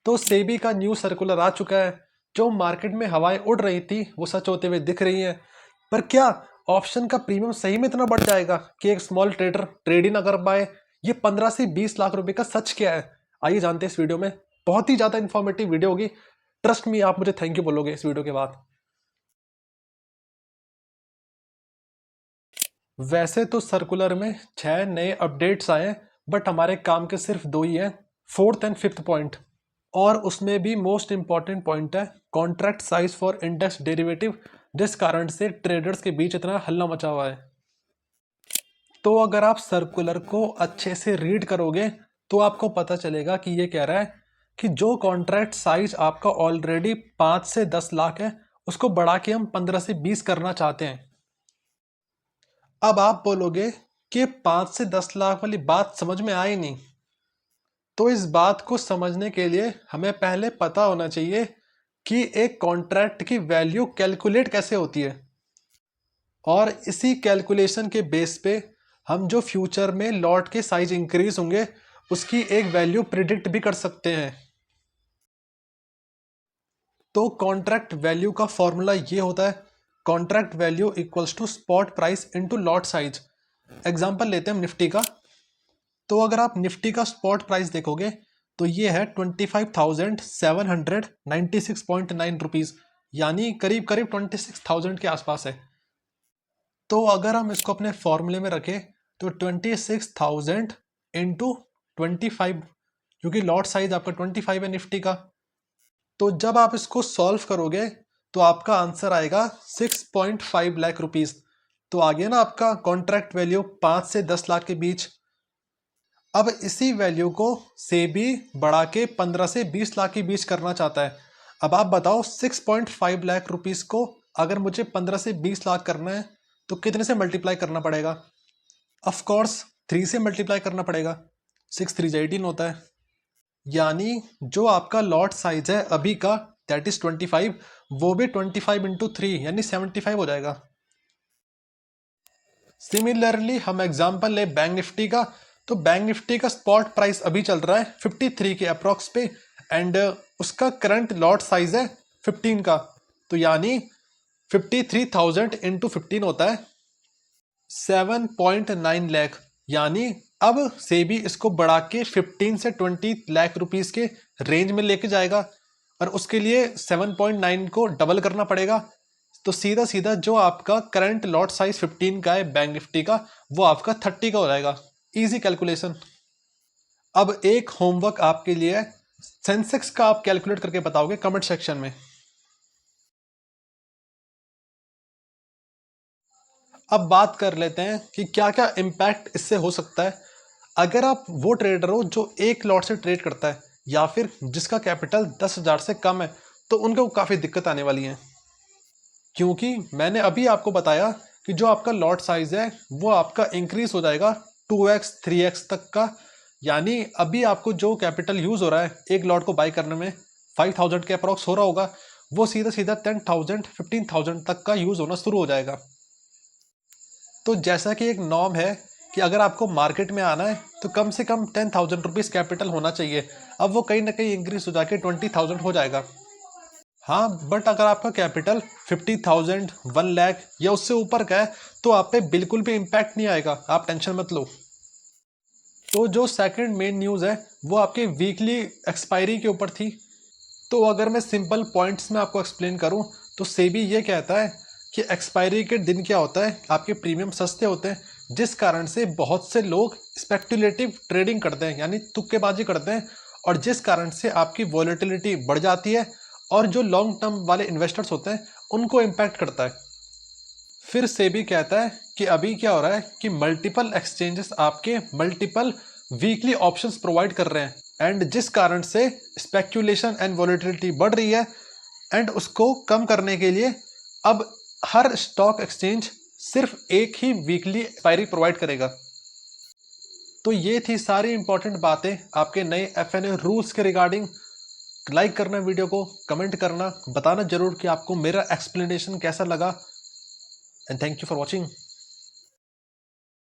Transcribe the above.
तो सेबी का new circular आ चुका है। जो मार्केट में हवाएं उड़ रही थी वो सच होते हुए दिख रही हैं। पर क्या ऑप्शन का प्रीमियम सही में इतना बढ़ जाएगा कि एक स्मॉल ट्रेडर ट्रेड ही ना कर पाए? ये 15 से 20 लाख रुपए का सच क्या है, आइए जानते हैं इस वीडियो में। बहुत ही ज्यादा इंफॉर्मेटिव वीडियो होगी। ट्रस्ट मी, आप मुझे थैंक यू बोलोगे इस वीडियो के बाद। वैसे तो सर्कुलर में 6 नए अपडेट्स आए हैं, बट हमारे काम के सिर्फ 2 ही हैं, फोर्थ एंड फिफ्थ पॉइंट। और उसमें भी मोस्ट इंपॉर्टेंट पॉइंट है contract size for index derivative, जिस कारण से ट्रेडर्स के बीच इतना हल्ला मचा हुआ है। तो अगर आप सर्कुलर को अच्छे से रीड करोगे तो आपको पता चलेगा कि ये कह रहा है कि जो कॉन्ट्रैक्ट साइज आपका ऑलरेडी 5 से 10 लाख है, उसको बढ़ा के हम 15 से 20 करना चाहते हैं। अब आप बोलोगे कि 5 से 10 लाख वाली बात समझ में आई नहीं। तो इस बात को समझने के लिए हमें पहले पता होना चाहिए कि एक कॉन्ट्रैक्ट की वैल्यू कैलकुलेट कैसे होती है, और इसी कैलकुलेशन के बेस पे हम जो फ्यूचर में लॉट के साइज इंक्रीज होंगे उसकी एक वैल्यू प्रिडिक्ट भी कर सकते हैं। तो कॉन्ट्रैक्ट वैल्यू का फॉर्मूला ये होता है, contract value equals to spot price into lot size. Example लेते हैं हम निफ्टी का। तो अगर आप निफ्टी का स्पॉट प्राइस देखोगे तो ये है 25,796.9 रुपीज़, यानी करीब करीब 26,000 के आसपास है। तो अगर हम इसको अपने फॉर्मूले में रखें तो 26,000 इंटू 25, क्योंकि लॉट साइज आपका 25 है निफ्टी का। तो जब आप इसको सॉल्व करोगे तो आपका आंसर आएगा 6.5 लाख रुपीज़। तो आ गया ना आपका कॉन्ट्रैक्ट वैल्यू 5 से 10 लाख के बीच। अब इसी वैल्यू को सेबी बढ़ा के 15 से 20 लाख के बीच करना चाहता है। अब आप बताओ 6.5 लाख रुपीस को अगर मुझे 15 से 20 लाख करना है तो कितने से मल्टीप्लाई करना पड़ेगा? ऑफ कोर्स 3 से मल्टीप्लाई करना पड़ेगा। 6 3 18 होता है। यानी जो आपका लॉट साइज है अभी का, दैट इज 25, वो भी 25 इंटू 3 यानी 75 हो जाएगा। सिमिलरली हम एग्जांपल ले बैंक निफ्टी का। तो बैंक निफ्टी का स्पॉट प्राइस अभी चल रहा है 53 के अप्रॉक्स पे, एंड उसका करंट लॉट साइज है 15 का। तो यानी 53,000 इंटू 15 होता है 7.9 लाख। यानी अब सेबी इसको बढ़ा के 15 से 20 लाख रुपीस के रेंज में लेके जाएगा, और उसके लिए 7.9 को डबल करना पड़ेगा। तो सीधा सीधा जो आपका करंट लॉट साइज 15 का है बैंक निफ्टी का, वो आपका 30 का हो जाएगा। Easy calculation. अब एक होमवर्क आपके लिए है, सेंसेक्स का आप कैलकुलेट करके बताओगे कमेंट सेक्शन में। अब बात कर लेते हैं कि क्या क्या इम्पैक्ट इससे हो सकता है अगर आप वो ट्रेडर हो जो एक लॉट से ट्रेड करता है, या फिर जिसका कैपिटल 10,000 से कम है। तो उनको काफ़ी दिक्कत आने वाली है, क्योंकि मैंने अभी आपको बताया कि जो आपका लॉट साइज है वो आपका इंक्रीज हो जाएगा 2x 3x तक का। यानी अभी आपको जो कैपिटल यूज हो रहा है एक लॉट को बाई करने में 5,000 के अप्रॉक्स हो रहा होगा, वो सीधा सीधा 10,000 15,000 तक का यूज होना शुरू हो जाएगा। तो जैसा कि एक नॉर्म है कि अगर आपको मार्केट में आना है तो कम से कम 10,000 रुपीज़ कैपिटल होना चाहिए। अब वो कहीं ना कहीं इंक्रीज हो जाके 20,000 हो जाएगा। हाँ, बट अगर आपका कैपिटल 50,000 1 लाख या उससे ऊपर का है तो आप पे बिल्कुल भी इम्पैक्ट नहीं आएगा, आप टेंशन मत लो। तो जो सेकंड मेन न्यूज़ है वो आपके वीकली एक्सपायरी के ऊपर थी। तो अगर मैं सिंपल पॉइंट्स में आपको एक्सप्लेन करूं तो सेबी ये कहता है कि एक्सपायरी के दिन क्या होता है, आपके प्रीमियम सस्ते होते हैं, जिस कारण से बहुत से लोग स्पेक्युलेटिव ट्रेडिंग करते हैं यानी तुक्केबाजी करते हैं, और जिस कारण से आपकी वॉलेटिलिटी बढ़ जाती है और जो लॉन्ग टर्म वाले इन्वेस्टर्स होते हैं उनको इम्पैक्ट करता है। फिर सेबी कहता है कि अभी क्या हो रहा है कि मल्टीपल एक्सचेंजेस आपके मल्टीपल वीकली ऑप्शंस प्रोवाइड कर रहे हैं, एंड जिस कारण से स्पेक्यूलेशन एंड वॉलेटिलिटी बढ़ रही है, एंड उसको कम करने के लिए अब हर स्टॉक एक्सचेंज सिर्फ एक ही वीकली एक्सपायरी प्रोवाइड करेगा। तो ये थी सारी इंपॉर्टेंट बातें आपके नए FNA रूल्स के रिगार्डिंग। लाइक करना वीडियो को, कमेंट करना, बताना जरूर कि आपको मेरा एक्सप्लेनेशन कैसा लगा, and thank you for watching.